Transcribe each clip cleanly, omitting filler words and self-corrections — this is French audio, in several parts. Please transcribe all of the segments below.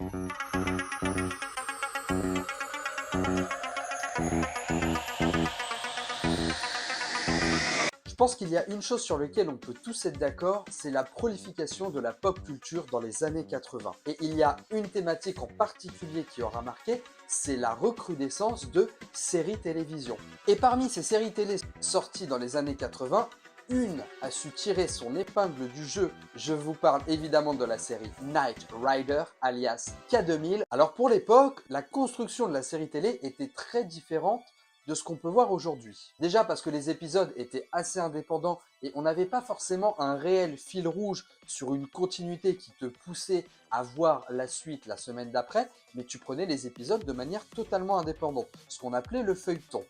Je pense qu'il y a une chose sur laquelle on peut tous être d'accord, c'est la prolification de la pop culture dans les années 80. Et il y a une thématique en particulier qui aura marqué, c'est la recrudescence de séries télévision. Et parmi ces séries télé sorties dans les années 80, une a su tirer son épingle du jeu. Je vous parle évidemment de la série Knight Rider, alias K2000. Alors pour l'époque, la construction de la série télé était très différente de ce qu'on peut voir aujourd'hui. Déjà parce que les épisodes étaient assez indépendants et on n'avait pas forcément un réel fil rouge sur une continuité qui te poussait à voir la suite la semaine d'après, mais tu prenais les épisodes de manière totalement indépendante, ce qu'on appelait le feuilleton.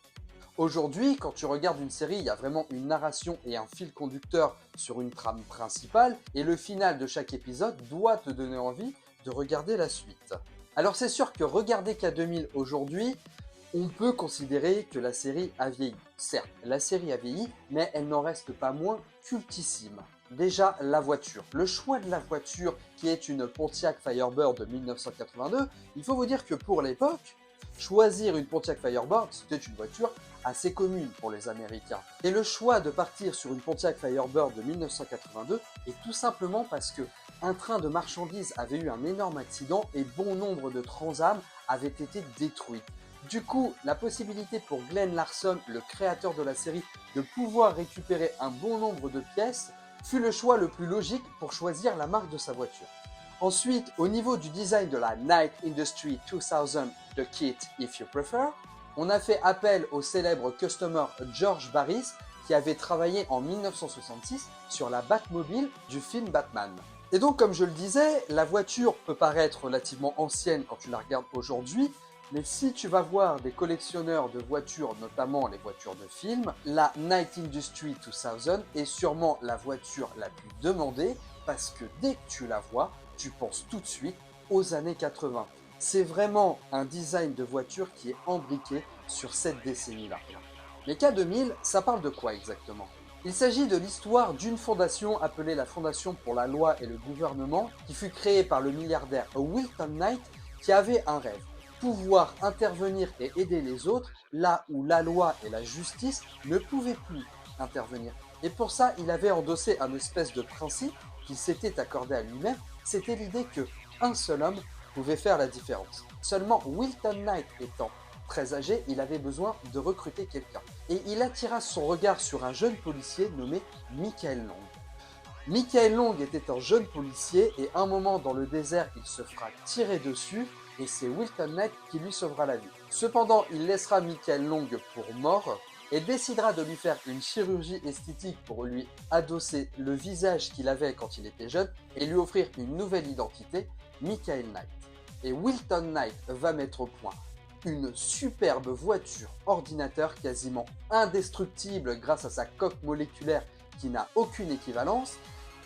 Aujourd'hui, quand tu regardes une série, il y a vraiment une narration et un fil conducteur sur une trame principale, et le final de chaque épisode doit te donner envie de regarder la suite. Alors c'est sûr que regarder K2000 aujourd'hui, on peut considérer que la série a vieilli. Certes, la série a vieilli, mais elle n'en reste pas moins cultissime. Déjà, la voiture. Le choix de la voiture, qui est une Pontiac Firebird de 1982, il faut vous dire que pour l'époque, choisir une Pontiac Firebird, c'était une voiture assez commune pour les Américains. Et le choix de partir sur une Pontiac Firebird de 1982 est tout simplement parce que un train de marchandises avait eu un énorme accident et bon nombre de transams avaient été détruits. Du coup, la possibilité pour Glenn Larson, le créateur de la série, de pouvoir récupérer un bon nombre de pièces fut le choix le plus logique pour choisir la marque de sa voiture. Ensuite, au niveau du design de la Knight Industry 2000 de Kit If You Prefer, on a fait appel au célèbre customer George Barris qui avait travaillé en 1966 sur la Batmobile du film Batman. Et donc, comme je le disais, la voiture peut paraître relativement ancienne quand tu la regardes aujourd'hui, mais si tu vas voir des collectionneurs de voitures, notamment les voitures de films, la Knight Industry 2000 est sûrement la voiture la plus demandée parce que dès que tu la vois, tu penses tout de suite aux années 80. C'est vraiment un design de voiture qui est embriqué sur cette décennie-là. Mais K2000, ça parle de quoi exactement? Il s'agit de l'histoire d'une fondation appelée la Fondation pour la loi et le gouvernement, qui fut créée par le milliardaire Wilton Knight, qui avait un rêve: pouvoir intervenir et aider les autres là où la loi et la justice ne pouvaient plus intervenir. Et pour ça, il avait endossé un espèce de principe qu'il s'était accordé à lui-même, c'était l'idée que un seul homme pouvait faire la différence. Seulement Wilton Knight étant très âgé, il avait besoin de recruter quelqu'un. Et il attira son regard sur un jeune policier nommé Michael Long. Michael Long était un jeune policier et un moment dans le désert, il se fera tirer dessus et c'est Wilton Knight qui lui sauvera la vie. Cependant, il laissera Michael Long pour mort et décidera de lui faire une chirurgie esthétique pour lui adosser le visage qu'il avait quand il était jeune et lui offrir une nouvelle identité, Michael Knight. Et Wilton Knight va mettre au point une superbe voiture ordinateur quasiment indestructible grâce à sa coque moléculaire qui n'a aucune équivalence,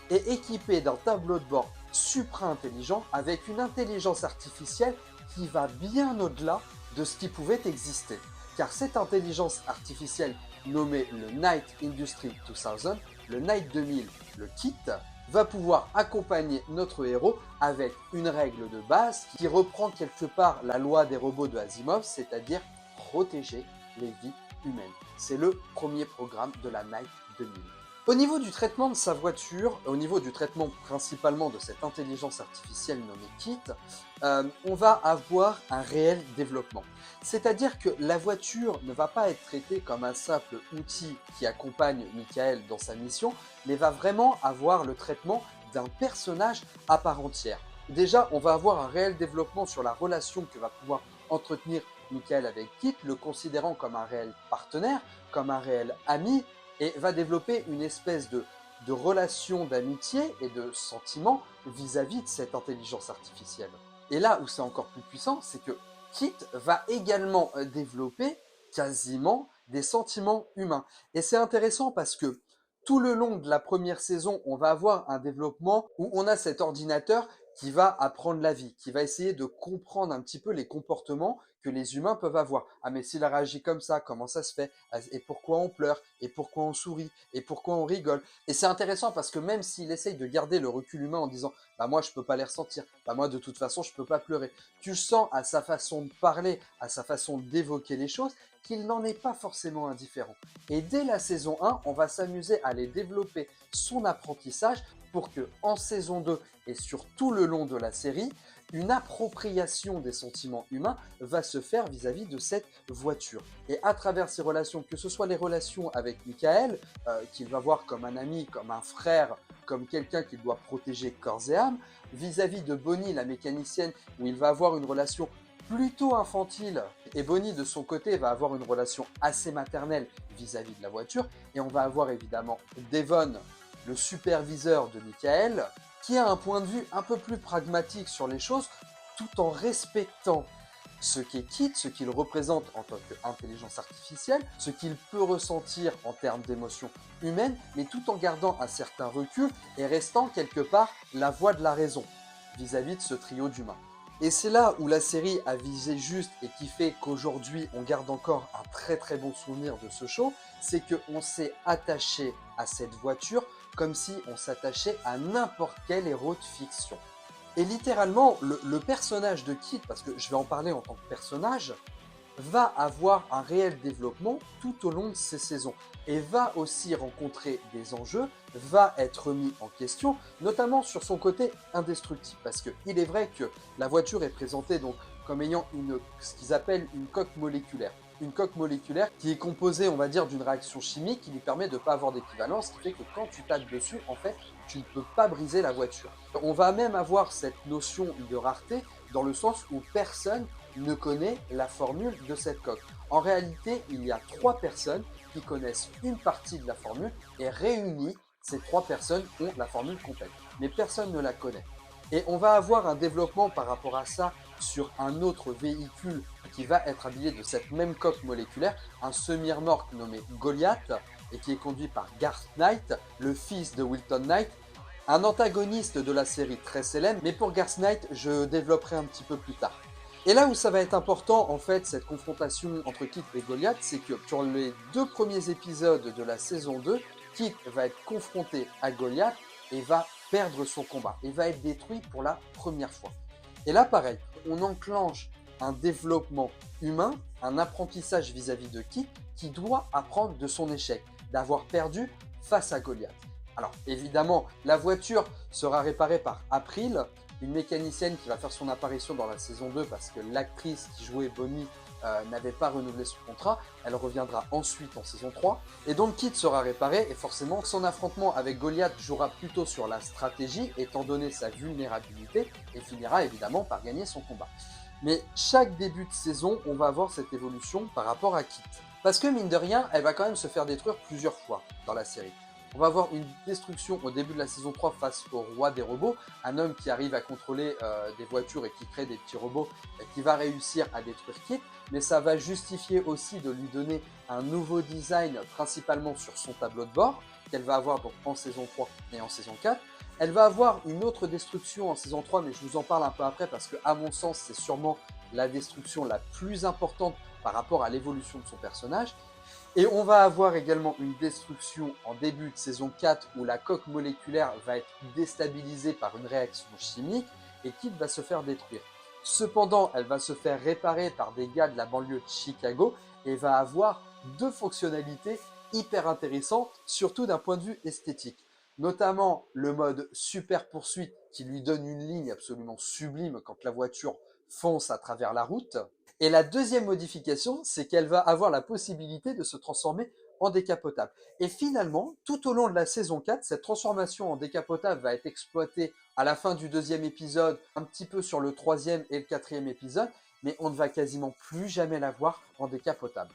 et équipée d'un tableau de bord supra-intelligent avec une intelligence artificielle qui va bien au-delà de ce qui pouvait exister. Car cette intelligence artificielle nommée le Knight Industry 2000, le Knight 2000, le KIT, va pouvoir accompagner notre héros avec une règle de base qui reprend quelque part la loi des robots de Asimov, c'est-à-dire protéger les vies humaines. C'est le premier programme de la Knight 2000. Au niveau du traitement de sa voiture, au niveau du traitement principalement de cette intelligence artificielle nommée KIT, on va avoir un réel développement. C'est-à-dire que la voiture ne va pas être traitée comme un simple outil qui accompagne Michael dans sa mission, mais va vraiment avoir le traitement d'un personnage à part entière. Déjà, on va avoir un réel développement sur la relation que va pouvoir entretenir Michael avec KIT, le considérant comme un réel partenaire, comme un réel ami, et va développer une espèce de relation d'amitié et de sentiment vis-à-vis de cette intelligence artificielle. Et là où c'est encore plus puissant, c'est que Kit va également développer quasiment des sentiments humains. Et c'est intéressant parce que tout le long de la première saison, on va avoir un développement où on a cet ordinateur qui va apprendre la vie, qui va essayer de comprendre un petit peu les comportements que les humains peuvent avoir. Ah mais s'il a réagi comme ça, comment ça se fait? Et pourquoi on pleure? Et pourquoi on sourit? Et pourquoi on rigole? Et c'est intéressant parce que même s'il essaye de garder le recul humain en disant bah moi je peux pas les ressentir, bah moi de toute façon je peux pas pleurer, tu sens à sa façon de parler, à sa façon d'évoquer les choses, qu'il n'en est pas forcément indifférent. Et dès la saison 1, on va s'amuser à aller développer son apprentissage pour que en saison 2 et sur tout le long de la série, une appropriation des sentiments humains va se faire vis-à-vis de cette voiture. Et à travers ces relations, que ce soit les relations avec Michael, qu'il va voir comme un ami, comme un frère, comme quelqu'un qu'il doit protéger corps et âme, vis-à-vis de Bonnie, la mécanicienne, où il va avoir une relation plutôt infantile, et Bonnie de son côté va avoir une relation assez maternelle vis-à-vis de la voiture, et on va avoir évidemment Devon, le superviseur de Michael, qui a un point de vue un peu plus pragmatique sur les choses, tout en respectant ce qu'est Kit, ce qu'il représente en tant qu'intelligence artificielle, ce qu'il peut ressentir en termes d'émotions humaines, mais tout en gardant un certain recul et restant quelque part la voix de la raison vis-à-vis de ce trio d'humains. Et c'est là où la série a visé juste et qui fait qu'aujourd'hui on garde encore un très très bon souvenir de ce show, c'est qu'on s'est attaché à cette voiture comme si on s'attachait à n'importe quel héros de fiction. Et littéralement, le personnage de Kit, parce que je vais en parler en tant que personnage, va avoir un réel développement tout au long de ces saisons et va aussi rencontrer des enjeux, va être mis en question, notamment sur son côté indestructible, parce qu'il est vrai que la voiture est présentée donc comme ayant ce qu'ils appellent une coque moléculaire. Une coque moléculaire qui est composée, on va dire, d'une réaction chimique qui lui permet de ne pas avoir d'équivalence, ce qui fait que quand tu tapes dessus, en fait, tu ne peux pas briser la voiture. On va même avoir cette notion de rareté dans le sens où personne ne connaît la formule de cette coque. En réalité, il y a 3 personnes qui connaissent une partie de la formule et réunies, ces 3 personnes ont la formule complète. Mais personne ne la connaît. Et on va avoir un développement par rapport à ça sur un autre véhicule qui va être habillé de cette même coque moléculaire, un semi-remorque nommé Goliath, et qui est conduit par Garth Knight, le fils de Wilton Knight, un antagoniste de la série très célèbre, mais pour Garth Knight, je développerai un petit peu plus tard. Et là où ça va être important, en fait, cette confrontation entre Kit et Goliath, c'est que sur les 2 premiers épisodes de la saison 2, Kit va être confronté à Goliath et va perdre son combat et va être détruit pour la première fois. Et là, pareil, on enclenche un développement humain, un apprentissage vis-à-vis de Kit qui doit apprendre de son échec, d'avoir perdu face à Goliath. Alors évidemment, la voiture sera réparée par April, une mécanicienne qui va faire son apparition dans la saison 2 parce que l'actrice qui jouait Bonnie n'avait pas renouvelé son contrat. Elle reviendra ensuite en saison 3. Et donc Kit sera réparé et forcément son affrontement avec Goliath jouera plutôt sur la stratégie étant donné sa vulnérabilité et finira évidemment par gagner son combat. Mais chaque début de saison, on va avoir cette évolution par rapport à Kit. Parce que mine de rien, elle va quand même se faire détruire plusieurs fois dans la série. On va avoir une destruction au début de la saison 3 face au roi des robots, un homme qui arrive à contrôler des voitures et qui crée des petits robots qui va réussir à détruire Kit, mais ça va justifier aussi de lui donner un nouveau design principalement sur son tableau de bord, qu'elle va avoir donc en saison 3 et en saison 4. Elle va avoir une autre destruction en saison 3, mais je vous en parle un peu après parce que à mon sens c'est sûrement la destruction la plus importante par rapport à l'évolution de son personnage. Et on va avoir également une destruction en début de saison 4 où la coque moléculaire va être déstabilisée par une réaction chimique et Kit va se faire détruire. Cependant, elle va se faire réparer par des gars de la banlieue de Chicago et va avoir 2 fonctionnalités hyper intéressantes, surtout d'un point de vue esthétique. Notamment le mode super poursuite qui lui donne une ligne absolument sublime quand la voiture fonce à travers la route. Et la deuxième modification, c'est qu'elle va avoir la possibilité de se transformer en décapotable. Et finalement, tout au long de la saison 4, cette transformation en décapotable va être exploitée à la fin du 2e épisode, un petit peu sur le 3e et le 4e épisode, mais on ne va quasiment plus jamais la voir en décapotable.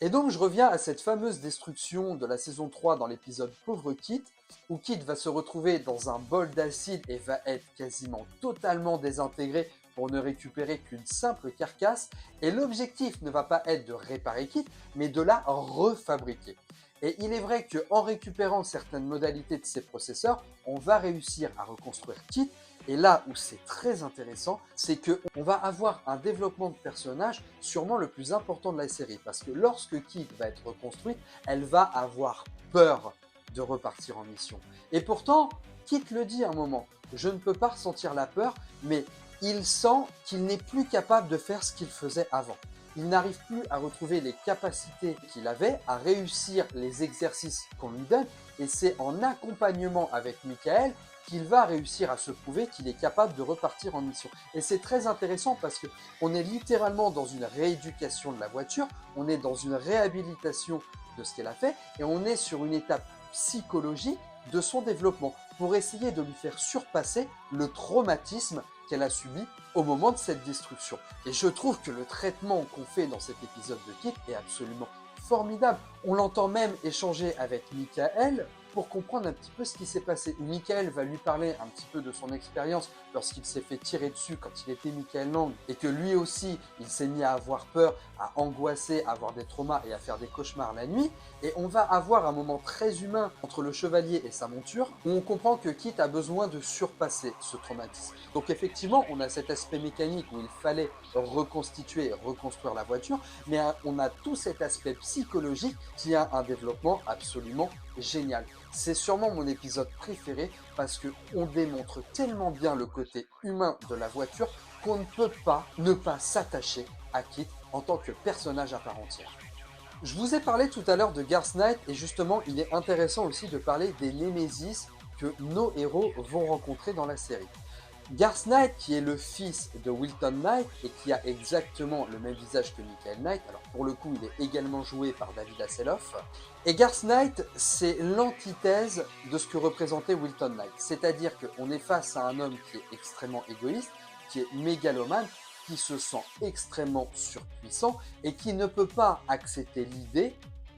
Et donc je reviens à cette fameuse destruction de la saison 3 dans l'épisode Pauvre Kit, où Kit va se retrouver dans un bol d'acide et va être quasiment totalement désintégré pour ne récupérer qu'une simple carcasse. Et l'objectif ne va pas être de réparer Kit, mais de la refabriquer. Et il est vrai qu'en récupérant certaines modalités de ces processeurs, on va réussir à reconstruire Kit, Et là où c'est très intéressant, c'est qu'on va avoir un développement de personnage sûrement le plus important de la série. Parce que lorsque Kit va être reconstruite, elle va avoir peur de repartir en mission. Et pourtant, Kit le dit à un moment, je ne peux pas ressentir la peur, mais il sent qu'il n'est plus capable de faire ce qu'il faisait avant. Il n'arrive plus à retrouver les capacités qu'il avait, à réussir les exercices qu'on lui donne, et c'est en accompagnement avec Michael qu'il va réussir à se prouver qu'il est capable de repartir en mission. Et c'est très intéressant parce qu'on est littéralement dans une rééducation de la voiture, on est dans une réhabilitation de ce qu'elle a fait, et on est sur une étape psychologique de son développement pour essayer de lui faire surpasser le traumatisme qu'elle a subi au moment de cette destruction. Et je trouve que le traitement qu'on fait dans cet épisode de Kit est absolument formidable. On l'entend même échanger avec Michael pour comprendre un petit peu ce qui s'est passé. Michael va lui parler un petit peu de son expérience lorsqu'il s'est fait tirer dessus quand il était Michael Lang et que lui aussi, il s'est mis à avoir peur, à angoisser, à avoir des traumas et à faire des cauchemars la nuit. Et on va avoir un moment très humain entre le chevalier et sa monture où on comprend que Kit a besoin de surpasser ce traumatisme. Donc effectivement, on a cet aspect mécanique où il fallait reconstituer, reconstruire la voiture, mais on a tout cet aspect psychologique qui a un développement absolument génial. C'est sûrement mon épisode préféré parce qu'on démontre tellement bien le côté humain de la voiture qu'on ne peut pas ne pas s'attacher à Kit en tant que personnage à part entière. Je vous ai parlé tout à l'heure de Garth Knight et justement il est intéressant aussi de parler des Némésis que nos héros vont rencontrer dans la série. Garth Knight, qui est le fils de Wilton Knight et qui a exactement le même visage que Michael Knight, alors pour le coup il est également joué par David Hasselhoff, et Garth Knight c'est l'antithèse de ce que représentait Wilton Knight, c'est-à-dire qu'on est face à un homme qui est extrêmement égoïste, qui est mégalomane, qui se sent extrêmement surpuissant et qui ne peut pas accepter l'idée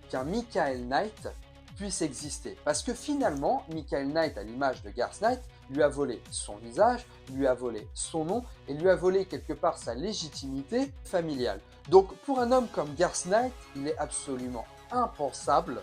qu'un Michael Knight puisse exister. Parce que finalement, Michael Knight, à l'image de Garth Knight, lui a volé son visage, lui a volé son nom et lui a volé quelque part sa légitimité familiale. Donc pour un homme comme Garth Knight, il est absolument impensable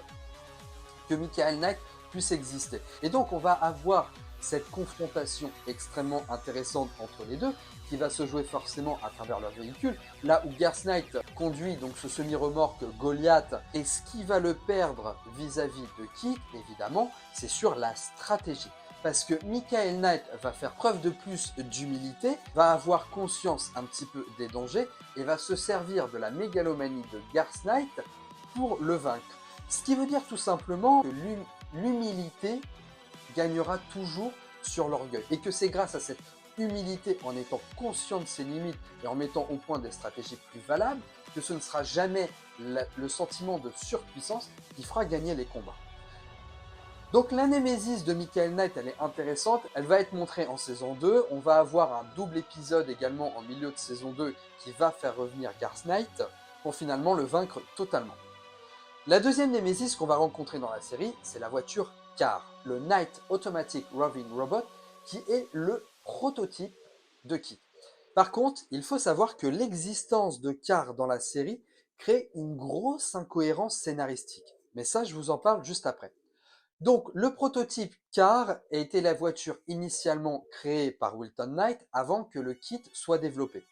que Michael Knight puisse exister. Et donc on va avoir cette confrontation extrêmement intéressante entre les deux, qui va se jouer forcément à travers leur véhicule, là où Garth Knight conduit donc ce semi-remorque Goliath, et ce qui va le perdre vis-à-vis de Kit, évidemment, c'est sur la stratégie. Parce que Michael Knight va faire preuve de plus d'humilité, va avoir conscience un petit peu des dangers, et va se servir de la mégalomanie de Garth Knight pour le vaincre. Ce qui veut dire tout simplement que l'humilité gagnera toujours sur l'orgueil. Et que c'est grâce à cette humilité, en étant conscient de ses limites et en mettant au point des stratégies plus valables, que ce ne sera jamais le sentiment de surpuissance qui fera gagner les combats. Donc la némésis de Michael Knight, elle est intéressante, elle va être montrée en saison 2, on va avoir un double épisode également en milieu de saison 2 qui va faire revenir Garth Knight pour finalement le vaincre totalement. La deuxième némésis qu'on va rencontrer dans la série, c'est la voiture Car, le Knight Automatic Roving Robot, qui est le prototype de Kit. Par contre, il faut savoir que l'existence de Car dans la série crée une grosse incohérence scénaristique. Mais ça, je vous en parle juste après. Donc, le prototype Car a été la voiture initialement créée par Wilton Knight avant que le kit soit développé.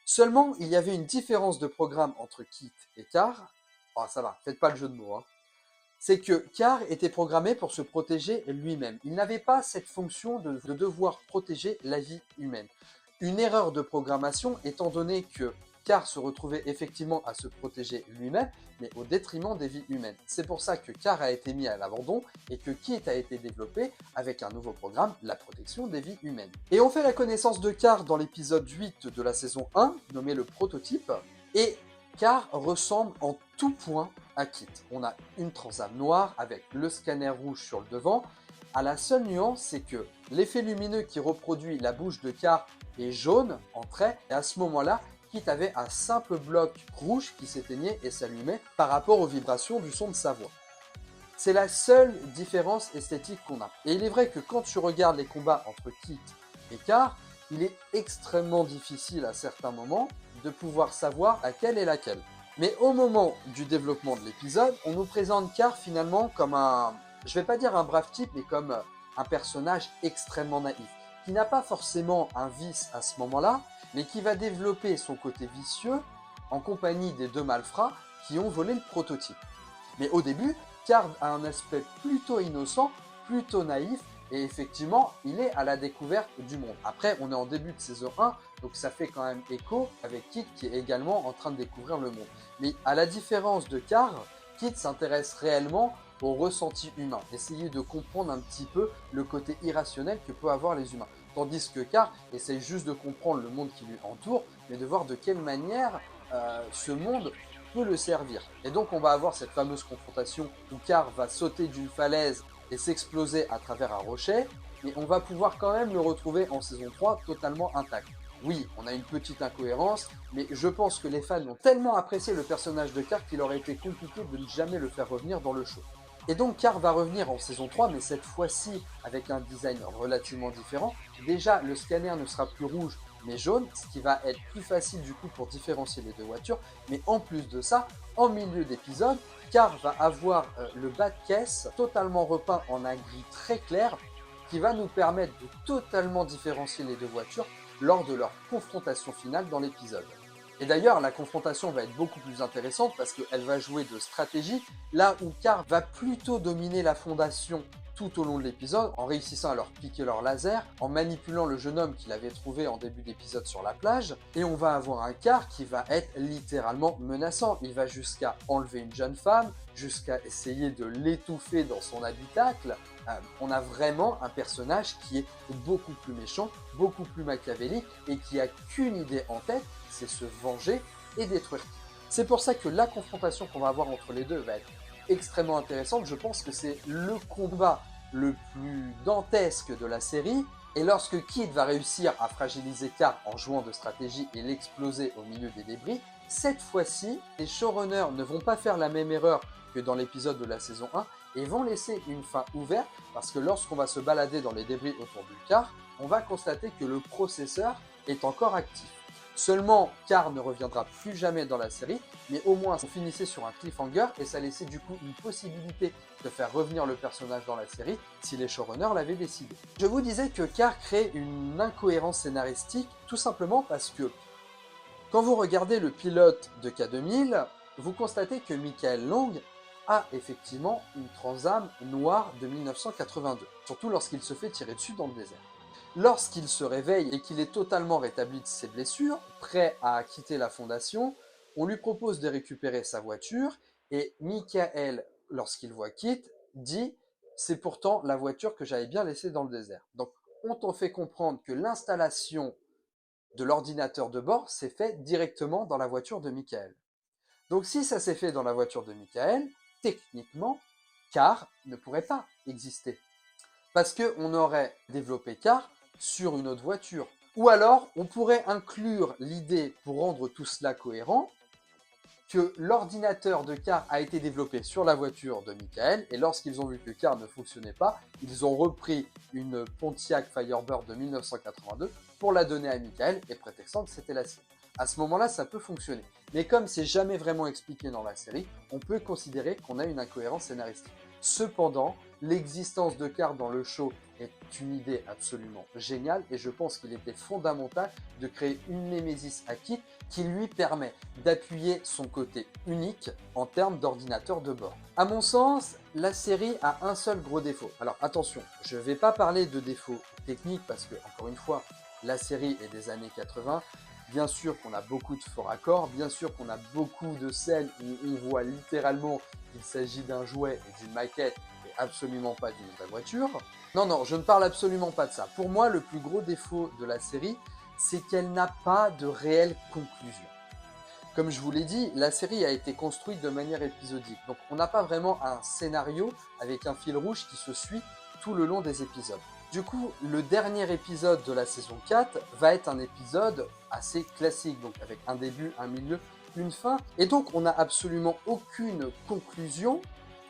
Seulement, il y avait une différence de programme entre Kit et Car. Oh, ça va, faites pas le jeu de mots, hein. C'est que Car était programmé pour se protéger lui-même. Il n'avait pas cette fonction de devoir protéger la vie humaine. Une erreur de programmation étant donné que Car se retrouvait effectivement à se protéger lui-même, mais au détriment des vies humaines. C'est pour ça que Car a été mis à l'abandon et que Kit a été développé avec un nouveau programme, la protection des vies humaines. Et on fait la connaissance de Car dans l'épisode 8 de la saison 1, nommé le prototype, et Car ressemble en tout point à Kit. On a une transam noire avec le scanner rouge sur le devant. À la seule nuance, c'est que l'effet lumineux qui reproduit la bouche de Car est jaune en trait, et à ce moment-là, Kit avait un simple bloc rouge qui s'éteignait et s'allumait par rapport aux vibrations du son de sa voix. C'est la seule différence esthétique qu'on a. Et il est vrai que quand tu regardes les combats entre Kit et Car, il est extrêmement difficile à certains moments de pouvoir savoir laquelle est laquelle. Mais au moment du développement de l'épisode, on nous présente Car finalement comme un, je vais pas dire un brave type, mais comme un personnage extrêmement naïf, qui n'a pas forcément un vice à ce moment-là, mais qui va développer son côté vicieux en compagnie des deux malfrats qui ont volé le prototype. Mais au début, Card a un aspect plutôt innocent, plutôt naïf, et effectivement, il est à la découverte du monde. Après, on est en début de saison 1, donc ça fait quand même écho avec Kit qui est également en train de découvrir le monde. Mais à la différence de Card, Kit s'intéresse réellement au ressenti humain, essayer de comprendre un petit peu le côté irrationnel que peuvent avoir les humains. Tandis que Card essaye juste de comprendre le monde qui lui entoure, mais de voir de quelle manière ce monde peut le servir. Et donc on va avoir cette fameuse confrontation où Card va sauter d'une falaise et s'exploser à travers un rocher, mais on va pouvoir quand même le retrouver en saison 3 totalement intact. Oui, on a une petite incohérence, mais je pense que les fans ont tellement apprécié le personnage de Card qu'il aurait été compliqué de ne jamais le faire revenir dans le show. Et donc Card va revenir en saison 3, mais cette fois-ci avec un design relativement différent. Déjà, le scanner ne sera plus rouge, mais jaune, ce qui va être plus facile du coup pour différencier les deux voitures. Mais en plus de ça, en milieu d'épisode, Card va avoir le bas de caisse totalement repeint en un gris très clair, qui va nous permettre de totalement différencier les deux voitures lors de leur confrontation finale dans l'épisode. Et d'ailleurs, la confrontation va être beaucoup plus intéressante parce qu'elle va jouer de stratégie, là où Card va plutôt dominer la fondation tout au long de l'épisode, en réussissant à leur piquer leur laser, en manipulant le jeune homme qu'il avait trouvé en début d'épisode sur la plage, et on va avoir un Card qui va être littéralement menaçant. Il va jusqu'à enlever une jeune femme, jusqu'à essayer de l'étouffer dans son habitacle. On a vraiment un personnage qui est beaucoup plus méchant, beaucoup plus machiavélique, et qui a qu'une idée en tête, c'est se venger et détruire. C'est pour ça que la confrontation qu'on va avoir entre les deux va être extrêmement intéressante. Je pense que c'est le combat le plus dantesque de la série. Et lorsque Kid va réussir à fragiliser Card en jouant de stratégie et l'exploser au milieu des débris, cette fois-ci, les showrunners ne vont pas faire la même erreur que dans l'épisode de la saison 1 et vont laisser une fin ouverte parce que lorsqu'on va se balader dans les débris autour du Card, on va constater que le processeur est encore actif. Seulement, Card ne reviendra plus jamais dans la série, mais au moins on finissait sur un cliffhanger et ça laissait du coup une possibilité de faire revenir le personnage dans la série si les showrunners l'avaient décidé. Je vous disais que Card crée une incohérence scénaristique tout simplement parce que quand vous regardez le pilote de K2000, vous constatez que Michael Long a effectivement une Transam noire de 1982, surtout lorsqu'il se fait tirer dessus dans le désert. Lorsqu'il se réveille et qu'il est totalement rétabli de ses blessures, prêt à quitter la fondation, on lui propose de récupérer sa voiture et Michael, lorsqu'il voit Kit, dit « c'est pourtant la voiture que j'avais bien laissée dans le désert ». Donc on t'en fait comprendre que l'installation de l'ordinateur de bord s'est fait directement dans la voiture de Michael. Donc si ça s'est fait dans la voiture de Michael, techniquement, Car ne pourrait pas exister. Parce qu'on aurait développé Car sur une autre voiture. Ou alors, on pourrait inclure l'idée, pour rendre tout cela cohérent, que l'ordinateur de Car a été développé sur la voiture de Michael, et lorsqu'ils ont vu que Car ne fonctionnait pas, ils ont repris une Pontiac Firebird de 1982 pour la donner à Michael, et prétextant que c'était la sienne. À ce moment-là, ça peut fonctionner. Mais comme c'est jamais vraiment expliqué dans la série, on peut considérer qu'on a une incohérence scénaristique. Cependant, l'existence de Car dans le show est une idée absolument géniale et je pense qu'il était fondamental de créer une némésis à Kit qui lui permet d'appuyer son côté unique en termes d'ordinateur de bord. À mon sens, la série a un seul gros défaut. Alors attention, je ne vais pas parler de défauts techniques parce que, encore une fois, la série est des années 80. Bien sûr qu'on a beaucoup de faux raccords, bien sûr qu'on a beaucoup de scènes où on voit littéralement qu'il s'agit d'un jouet et d'une maquette et absolument pas d'une vraie voiture. Non, je ne parle absolument pas de ça. Pour moi, le plus gros défaut de la série, c'est qu'elle n'a pas de réelle conclusion. Comme je vous l'ai dit, la série a été construite de manière épisodique. Donc on n'a pas vraiment un scénario avec un fil rouge qui se suit tout le long des épisodes. Du coup, le dernier épisode de la saison 4 va être un épisode assez classique, donc avec un début, un milieu, une fin. Et donc, on n'a absolument aucune conclusion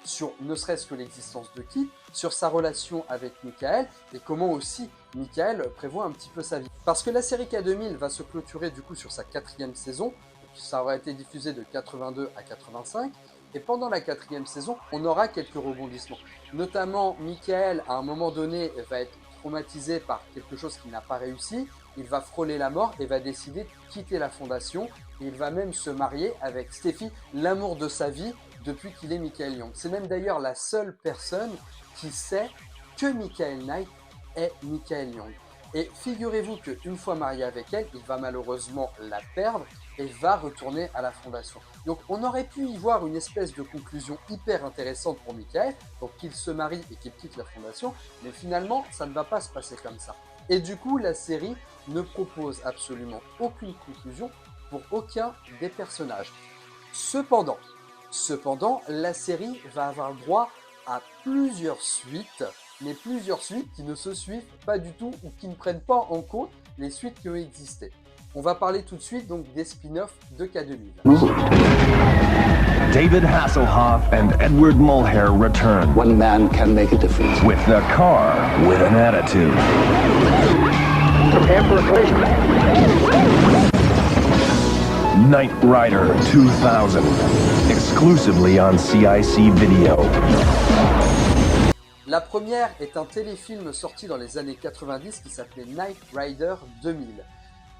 sur ne serait-ce que l'existence de Kit, sur sa relation avec Michael, et comment aussi Michael prévoit un petit peu sa vie. Parce que la série K2000 va se clôturer du coup sur sa 4e saison, ça aura été diffusé de 82 à 85, et pendant la 4e saison, on aura quelques rebondissements. Notamment, Michael, à un moment donné, va être traumatisé par quelque chose qui n'a pas réussi, il va frôler la mort et va décider de quitter la fondation. Il va même se marier avec Steffi, l'amour de sa vie, depuis qu'il est Michael Young. C'est même d'ailleurs la seule personne qui sait que Michael Knight est Michael Young. Et figurez-vous qu'une fois marié avec elle, il va malheureusement la perdre et va retourner à la fondation. Donc on aurait pu y voir une espèce de conclusion hyper intéressante pour Michael, donc qu'il se marie et qu'il quitte la fondation, mais finalement ça ne va pas se passer comme ça. Et du coup la série ne propose absolument aucune conclusion pour aucun des personnages. Cependant, la série va avoir droit à plusieurs suites, mais plusieurs suites qui ne se suivent pas du tout ou qui ne prennent pas en compte les suites qui ont existé. On va parler tout de suite donc des spin-offs de K2000. David Hasselhoff and Edward Mulhare return. One man can make a difference. With the car with an attitude. Prepare for a collision. Knight Rider 2000. Exclusively on CIC Video. La première est un téléfilm sorti dans les années 90 qui s'appelait Knight Rider 2000.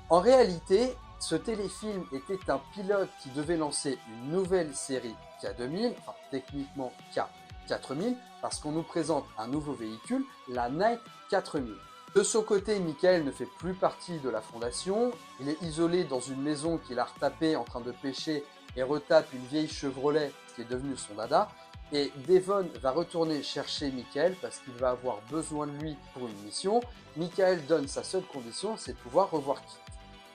En réalité, ce téléfilm était un pilote qui devait lancer une nouvelle série K2000, enfin techniquement K4000, parce qu'on nous présente un nouveau véhicule, la Knight 4000. De son côté, Michael ne fait plus partie de la fondation, il est isolé dans une maison qu'il a retapée en train de pêcher et retape une vieille Chevrolet qui est devenue son dada. Et Devon va retourner chercher Michael parce qu'il va avoir besoin de lui pour une mission. Michael donne sa seule condition, c'est de pouvoir revoir Kit.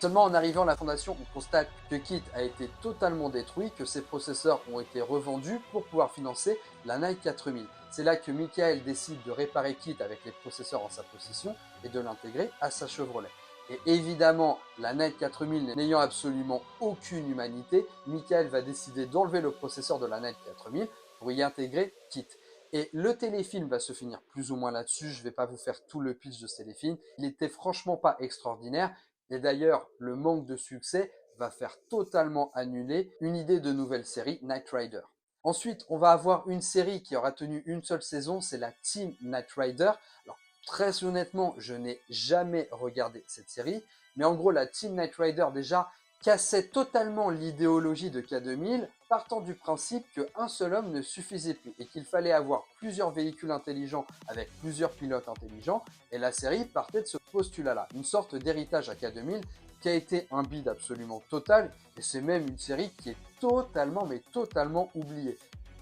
Seulement en arrivant à la fondation, on constate que Kit a été totalement détruit, que ses processeurs ont été revendus pour pouvoir financer la Knight 4000. C'est là que Michael décide de réparer Kit avec les processeurs en sa possession et de l'intégrer à sa Chevrolet. Et évidemment, la Knight 4000 n'ayant absolument aucune humanité, Michael va décider d'enlever le processeur de la Knight 4000 pour y intégrer Kit. Et le téléfilm va se finir plus ou moins là-dessus. Je ne vais pas vous faire tout le pitch de ce téléfilm. Il n'était franchement pas extraordinaire. Et d'ailleurs, le manque de succès va faire totalement annuler une idée de nouvelle série, Knight Rider. Ensuite, on va avoir une série qui aura tenu une seule saison, c'est la Team Knight Rider. Alors, très honnêtement, je n'ai jamais regardé cette série. Mais en gros, la Team Knight Rider, déjà, cassait totalement l'idéologie de K2000, partant du principe qu'un seul homme ne suffisait plus et qu'il fallait avoir plusieurs véhicules intelligents avec plusieurs pilotes intelligents. Et la série partait de ce postulat-là, une sorte d'héritage à K2000 qui a été un bide absolument total. Et c'est même une série qui est totalement, mais totalement oubliée.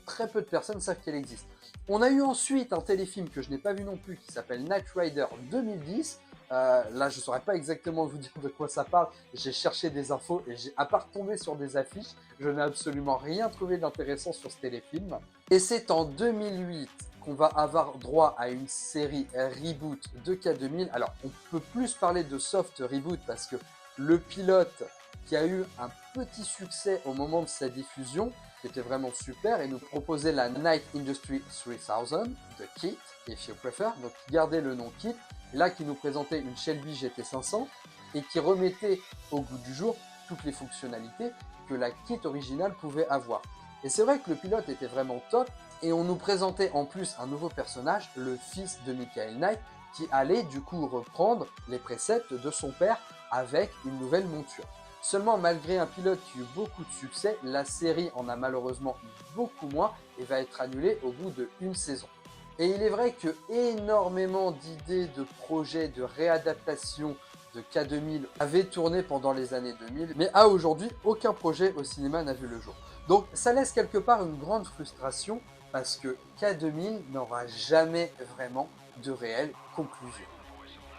Très peu de personnes savent qu'elle existe. On a eu ensuite un téléfilm que je n'ai pas vu non plus qui s'appelle Knight Rider 2010. Là, je ne saurais pas exactement vous dire de quoi ça parle. J'ai cherché des infos et à part tomber sur des affiches, je n'ai absolument rien trouvé d'intéressant sur ce téléfilm. Et c'est en 2008 qu'on va avoir droit à une série reboot de K2000. Alors, on peut plus parler de soft reboot parce que le pilote qui a eu un petit succès au moment de sa diffusion, qui était vraiment super, et nous proposait la Knight Industry 3000 de Kit, if you prefer, donc gardez le nom Kit, là qui nous présentait une Shelby GT500 et qui remettait au goût du jour toutes les fonctionnalités que la Kit originale pouvait avoir. Et c'est vrai que le pilote était vraiment top et on nous présentait en plus un nouveau personnage, le fils de Michael Knight, qui allait du coup reprendre les préceptes de son père avec une nouvelle monture. Seulement, malgré un pilote qui a eu beaucoup de succès, la série en a malheureusement eu beaucoup moins et va être annulée au bout d'une saison. Et il est vrai que énormément d'idées, de projets, de réadaptation de K2000 avaient tourné pendant les années 2000, mais à aujourd'hui, aucun projet au cinéma n'a vu le jour. Donc ça laisse quelque part une grande frustration parce que K2000 n'aura jamais vraiment de réelle conclusion.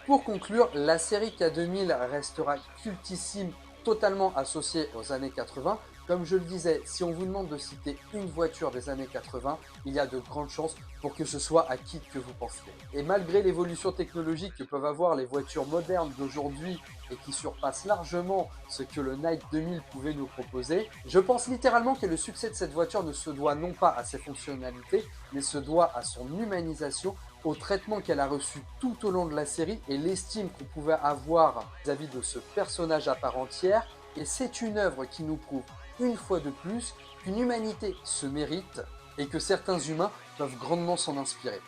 Pour conclure, la série K2000 restera cultissime, totalement associée aux années 80. Comme je le disais, si on vous demande de citer une voiture des années 80, il y a de grandes chances pour que ce soit à Kit que vous pensiez. Et malgré l'évolution technologique que peuvent avoir les voitures modernes d'aujourd'hui et qui surpassent largement ce que le Knight 2000 pouvait nous proposer, je pense littéralement que le succès de cette voiture ne se doit non pas à ses fonctionnalités, mais se doit à son humanisation, au traitement qu'elle a reçu tout au long de la série et l'estime qu'on pouvait avoir vis-à-vis de ce personnage à part entière. Et c'est une œuvre qui nous prouve une fois de plus qu'une humanité se mérite et que certains humains peuvent grandement s'en inspirer.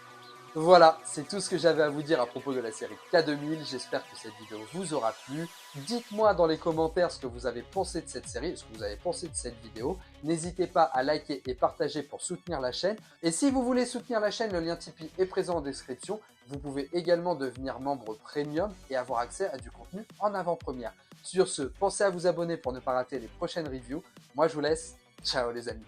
Voilà, c'est tout ce que j'avais à vous dire à propos de la série K2000. J'espère que cette vidéo vous aura plu. Dites-moi dans les commentaires ce que vous avez pensé de cette série, ce que vous avez pensé de cette vidéo. N'hésitez pas à liker et partager pour soutenir la chaîne. Et si vous voulez soutenir la chaîne, le lien Tipeee est présent en description. Vous pouvez également devenir membre premium et avoir accès à du contenu en avant-première. Sur ce, pensez à vous abonner pour ne pas rater les prochaines reviews. Moi, je vous laisse. Ciao les amis.